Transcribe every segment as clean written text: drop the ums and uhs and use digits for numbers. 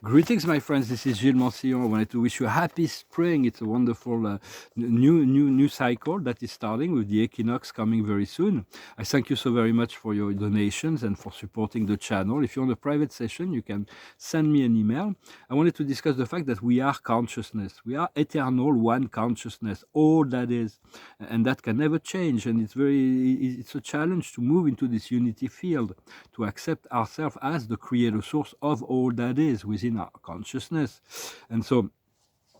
Greetings, my friends. This is Gilles Mancillon. I wanted to wish you a happy spring. It's a wonderful new cycle that is starting with the equinox coming very soon. I thank you so very much for your donations and for supporting the channel. If you want a private session, you can send me an email. I wanted to discuss the fact that we are consciousness. We are eternal one consciousness, all that is, and that can never change. And it's a challenge to move into this unity field, to accept ourselves as the creator source of all that is within our consciousness. And so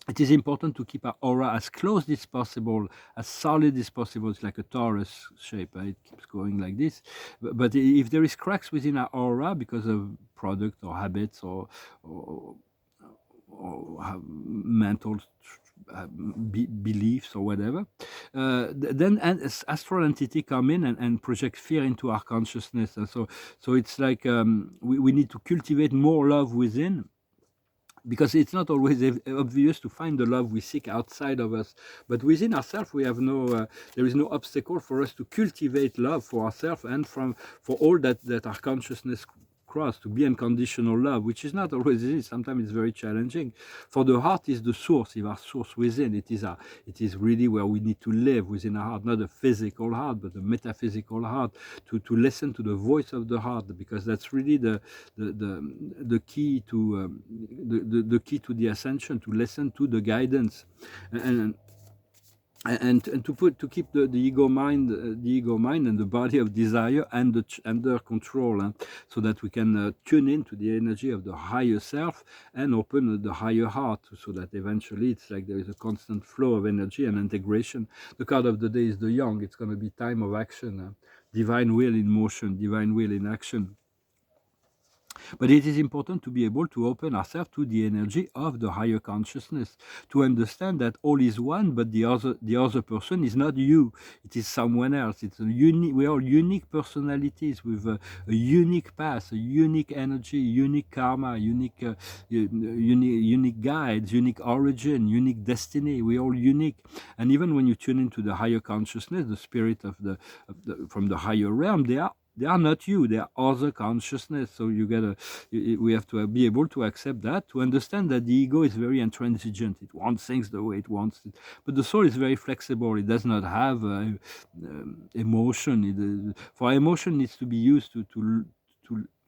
it is important to keep our aura as close as possible, as solid as possible. It's like a torus shape, right? It keeps going like this. But if there is cracks within our aura because of product or habits or, or mental beliefs or whatever, then astral entity come in and project fear into our consciousness. And so it's like we need to cultivate more love within, because it's not always obvious to find the love we seek outside of us, but within ourselves we have there is no obstacle for us to cultivate love for ourselves and for all that our consciousness cross, to be unconditional love, which is not always easy. Sometimes it's very challenging. For the heart is the source, if our source within, it is really where we need to live, within our heart, not a physical heart, but a metaphysical heart, to listen to the voice of the heart, because that's really the key to the key to the ascension, to listen to the guidance, and to keep the ego mind, and the body of desire under control, so that we can tune into the energy of the higher self and open the higher heart, so that eventually it's like there is a constant flow of energy and integration. The card of the day is the Yang. It's going to be time of action, divine will in motion, divine will in action. But it is important to be able to open ourselves to the energy of the higher consciousness, to understand that all is one, but the other person is not you; it is someone else. It's a unique. We are unique personalities with a unique past, a unique energy, unique karma, unique guides, unique origin, unique destiny. We are all unique, and even when you tune into the higher consciousness, the spirit from the higher realm, they are not you, they are other consciousness. So we have to be able to accept that, to understand that the ego is very intransigent. It wants things the way it wants it. But the soul is very flexible. It does not have emotion. For emotion needs to be used to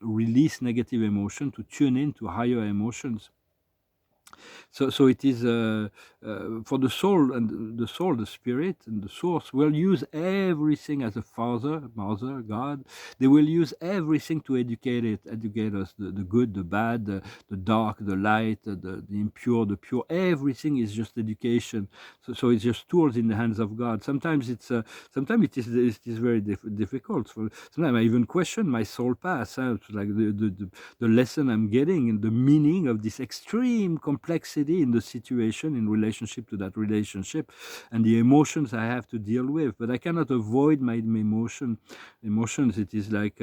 release negative emotion, to tune in to higher emotions. So it is for the soul, and the spirit, and the source will use everything as a father, mother, God. They will use everything to educate us, the good, the bad, the dark, the light, the impure, the pure. Everything is just education. So it's just tools in the hands of God. Sometimes it is very difficult. Sometimes I even question my soul path. It's like the lesson I'm getting, and the meaning of this extreme complexity in the situation, in relationship to that relationship, and the emotions I have to deal with. But I cannot avoid my emotions. It is like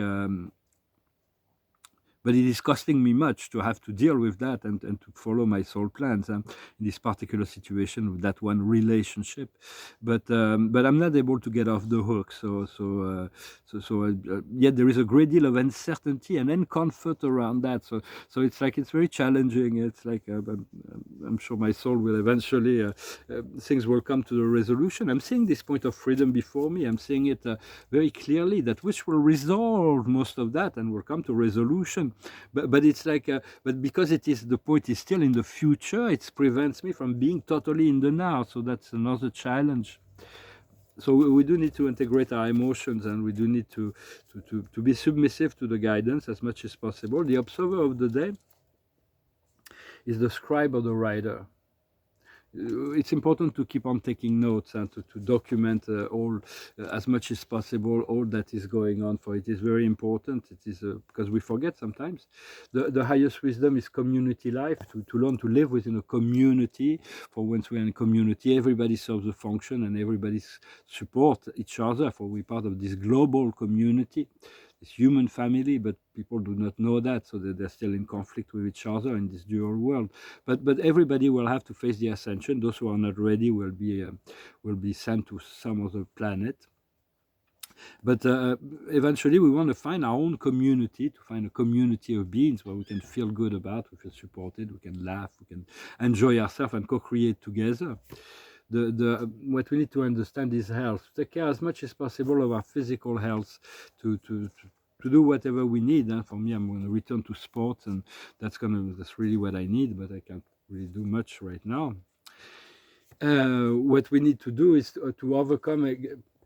but it is costing me much to have to deal with that, and to follow my soul plans in this particular situation with that one relationship. But I'm not able to get off the hook. Yet there is a great deal of uncertainty and discomfort around that. So it's like it's very challenging. It's like I'm sure my soul will eventually things will come to the resolution. I'm seeing this point of freedom before me. I'm seeing it very clearly, that which will resolve most of that and will come to resolution. But it's like but because the point is still in the future, it prevents me from being totally in the now. So that's another challenge. So we do need to integrate our emotions, and we do need to be submissive to the guidance as much as possible. The observer of the day is the scribe or the writer. It's important to keep on taking notes and to document all as much as possible all that is going on, for it is very important. It is because we forget sometimes. The highest wisdom is community life, to learn to live within a community. For once we're in a community, everybody serves a function and everybody support each other, for we're part of this global community, this human family. But people do not know that, so that they're still in conflict with each other in this dual world. But everybody will have to face the ascension. Those who are not ready will be sent to some other planet. But eventually, we want to find our own community, to find a community of beings where we can feel good about, we feel supported, we can laugh, we can enjoy ourselves and co-create together. What we need to understand is health. Take care as much as possible of our physical health to do whatever we need. For me, I'm going to return to sports, and that's really what I need, but I can't really do much right now. What we need to do is to overcome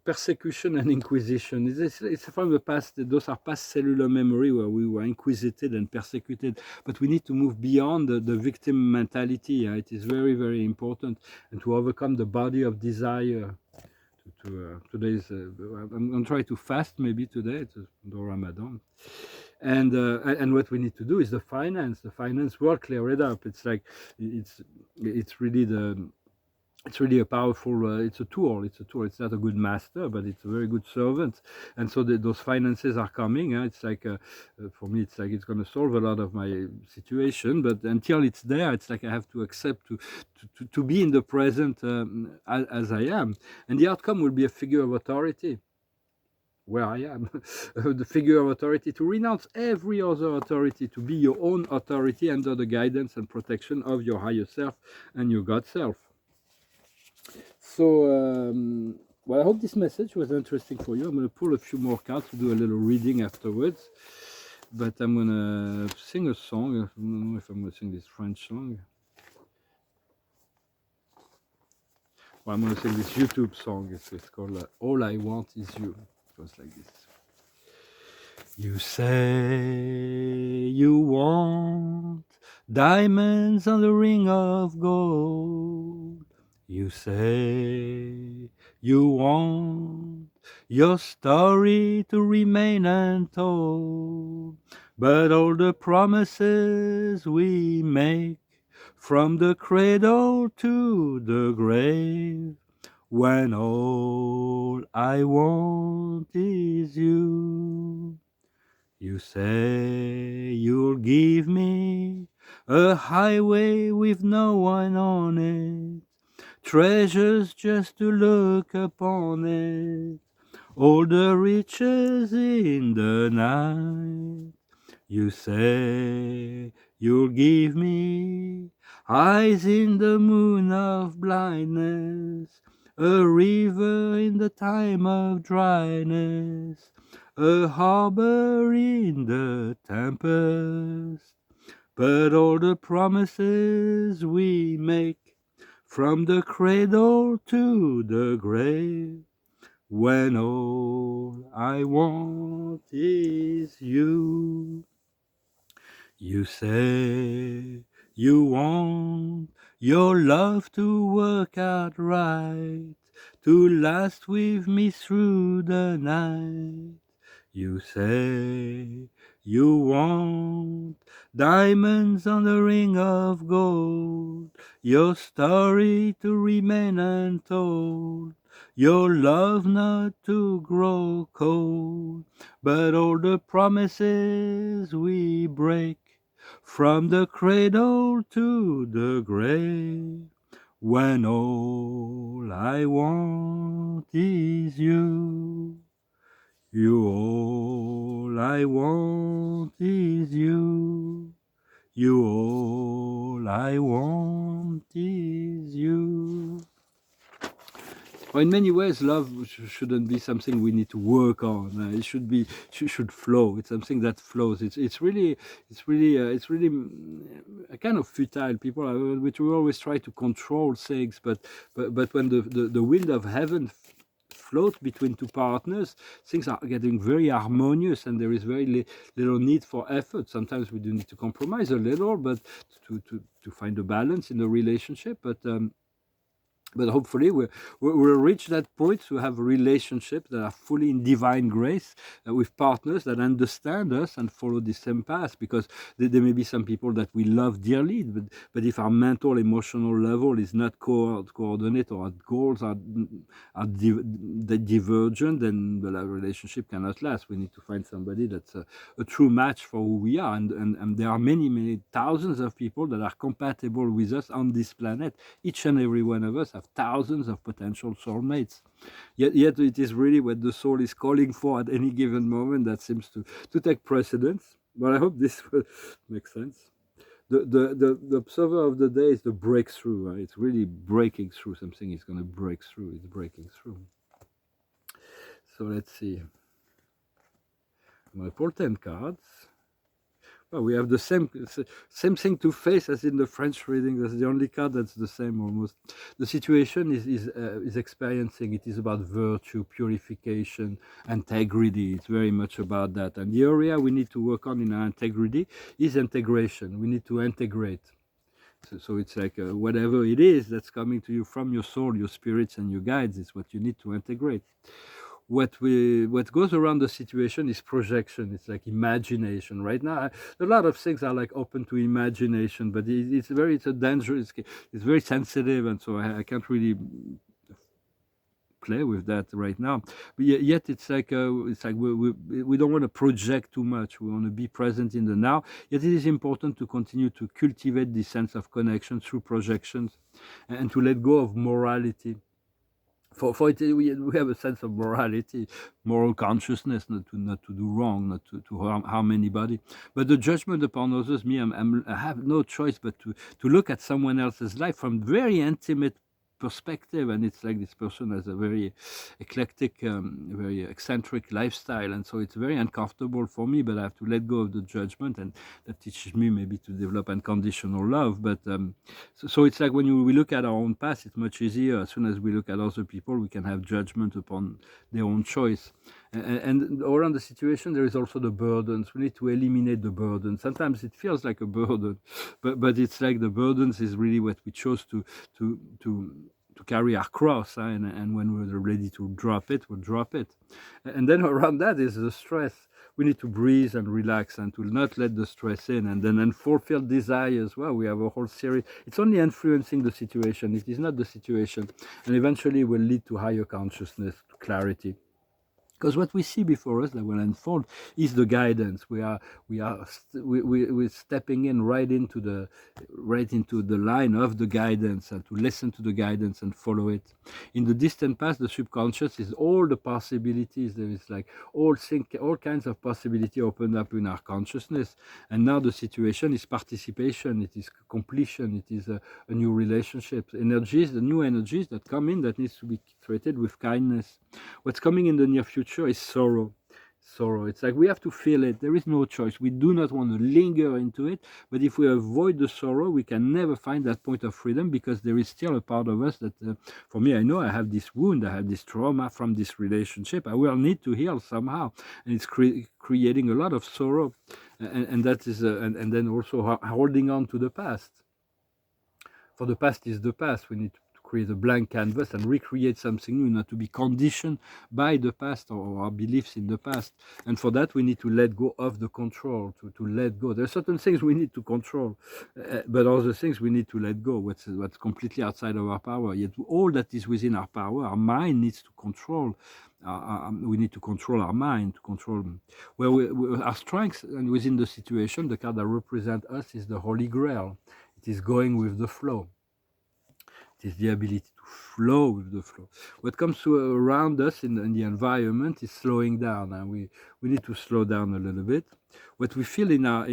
persecution and inquisition. It's from the past. Those are past cellular memory where we were inquisited and persecuted. But we need to move beyond the victim mentality. It is very, very important, and to overcome the body of desire. Today's I'm trying to fast maybe today. It's the Ramadan. And what we need to do is the finance world, clear it up. It's like it's really a powerful it's a tool. It's not a good master, but it's a very good servant. And so those finances are coming. It's like for me, it's like it's going to solve a lot of my situation, but until it's there, it's like I have to accept to be in the present as I am, and the outcome will be a figure of authority where I am. The figure of authority, to renounce every other authority, to be your own authority under the guidance and protection of your higher self and your God self. So, well, I hope this message was interesting for you. I'm going to pull a few more cards to do a little reading afterwards. But I'm going to sing a song. I don't know if I'm going to sing this French song. Well, I'm going to sing this YouTube song. It's called All I Want Is You. It goes like this. You say you want diamonds on the ring of gold. You say you want your story to remain untold, but all the promises we make from the cradle to the grave, when all I want is you. You say you'll give me a highway with no one on it, treasures just to look upon it, all the riches in the night. You say you'll give me eyes in the moon of blindness, a river in the time of dryness, a harbor in the tempest. But all the promises we make from the cradle to the grave, when all I want is you. You say you want your love to work out right, to last with me through the night. You say you want diamonds on the ring of gold, your story to remain untold, your love not to grow cold, but all the promises we break from the cradle to the grave, when all I want is you. You, all I want is you. You, all I want is you. Well, in many ways, love shouldn't be something we need to work on. It should flow. It's something that flows. It's really a kind of futile. People which we always try to control things, but when the wind of heaven float between two partners, things are getting very harmonious, and there is very little need for effort. Sometimes we do need to compromise a little, but to find a balance in the relationship. But hopefully we'll reach that point to have relationships that are fully in divine grace, with partners that understand us and follow the same path, because there may be some people that we love dearly, but if our mental, emotional level is not coordinated, or our goals are divergent, then the relationship cannot last. We need to find somebody that's a true match for who we are, and there are many thousands of people that are compatible with us on this planet. Each and every one of us have thousands of potential soulmates. Yet it is really what the soul is calling for at any given moment that seems to take precedence. But I hope this will make sense. The observer of the day is the breakthrough. Right? It's really breaking through something. It's going to break through. It's breaking through. So let's see. My pull 10 cards. Well, we have the same thing to face as in the French reading. That's the only card that's the same almost. The situation is experiencing. It is about virtue, purification, integrity. It's very much about that. And the area we need to work on in our integrity is integration. We need to integrate. So it's like whatever it is that's coming to you from your soul, your spirits, and your guides is what you need to integrate. What goes around the situation is projection. It's like imagination. Right now, a lot of things are like open to imagination, but it's a dangerous. It's very sensitive, and so I can't really play with that right now. But yet it's like we don't want to project too much. We want to be present in the now. Yet it is important to continue to cultivate this sense of connection through projections, and to let go of morality. For it, we have a sense of morality, moral consciousness, not to do wrong, not to harm anybody. But the judgment upon others, I have no choice but to look at someone else's life from very intimate perspective, and it's like this person has a very eclectic, very eccentric lifestyle, and so it's very uncomfortable for me, but I have to let go of the judgment, and that teaches me maybe to develop unconditional love. But so it's like when we look at our own past, it's much easier. As soon as we look at other people, we can have judgment upon their own choice. And around the situation, there is also the burdens. We need to eliminate the burden. Sometimes it feels like a burden, but it's like the burdens is really what we chose to carry our cross, and when we're ready to drop it, we'll drop it. And then around that is the stress. We need to breathe and relax and to not let the stress in, and then unfulfilled desires. Well, we have a whole series. It's only influencing the situation. It is not the situation, and eventually will lead to higher consciousness, to clarity. Because what we see before us that will unfold is the guidance. We're stepping in right into the line of the guidance, and to listen to the guidance and follow it. In the distant past, the subconscious is all the possibilities. There is like all kinds of possibility opened up in our consciousness. And now the situation is participation. It is completion. It is a new relationship. Energies, the new energies that come in that needs to be treated with kindness. What's coming in the near future is sorrow. It's like we have to feel it. There is no choice. We do not want to linger into it, but if we avoid the sorrow, we can never find that point of freedom, because there is still a part of us that, for me, I know I have this wound, I have this trauma from this relationship. I will need to heal somehow, and it's creating a lot of sorrow, and that is, and then also holding on to the past. For the past is the past. We need to create a blank canvas and recreate something new, not to be conditioned by the past or our beliefs in the past. And for that, we need to let go of the control, to let go. There are certain things we need to control, but other things we need to let go, what's completely outside of our power. Yet all that is within our power, our mind needs to control. We need to control our mind, to control where our strengths, and within the situation, the card that represents us is the Holy Grail. It is going with the flow. It is the ability to flow with the flow. What comes around us in the environment is slowing down, and we need to slow down a little bit. What we feel in our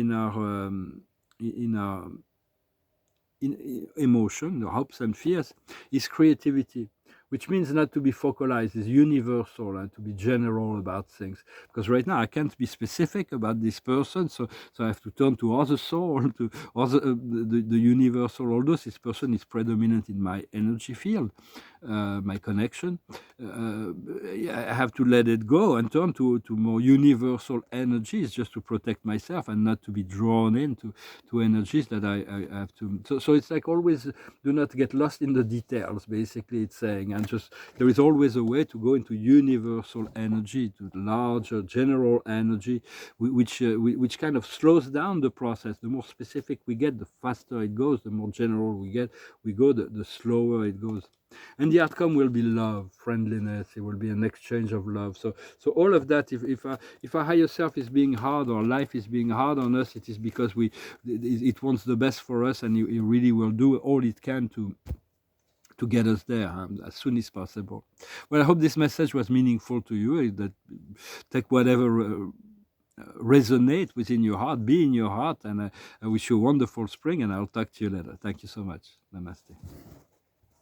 emotion, the hopes and fears, is creativity, which means not to be focalized, is universal, and to be general about things. Because right now I can't be specific about this person, so I have to turn to other soul, to other the universal. Although this person is predominant in my energy field, my connection, I have to let it go and turn to more universal energies, just to protect myself and not to be drawn into energies that I have to. So it's like always, do not get lost in the details. Basically, it's saying, and just there is always a way to go into universal energy, to larger general energy, which kind of slows down the process. The more specific we get, the faster it goes. The more general we go, the slower it goes. And the outcome will be love, friendliness. It will be an exchange of love. So all of that, if our higher self is being hard, or life is being hard on us, it is because it wants the best for us, and it really will do all it can to to get us there as soon as possible. Well, I hope this message was meaningful to you. That take whatever resonate within your heart, be in your heart, and I wish you a wonderful spring. And I'll talk to you later. Thank you so much. Namaste.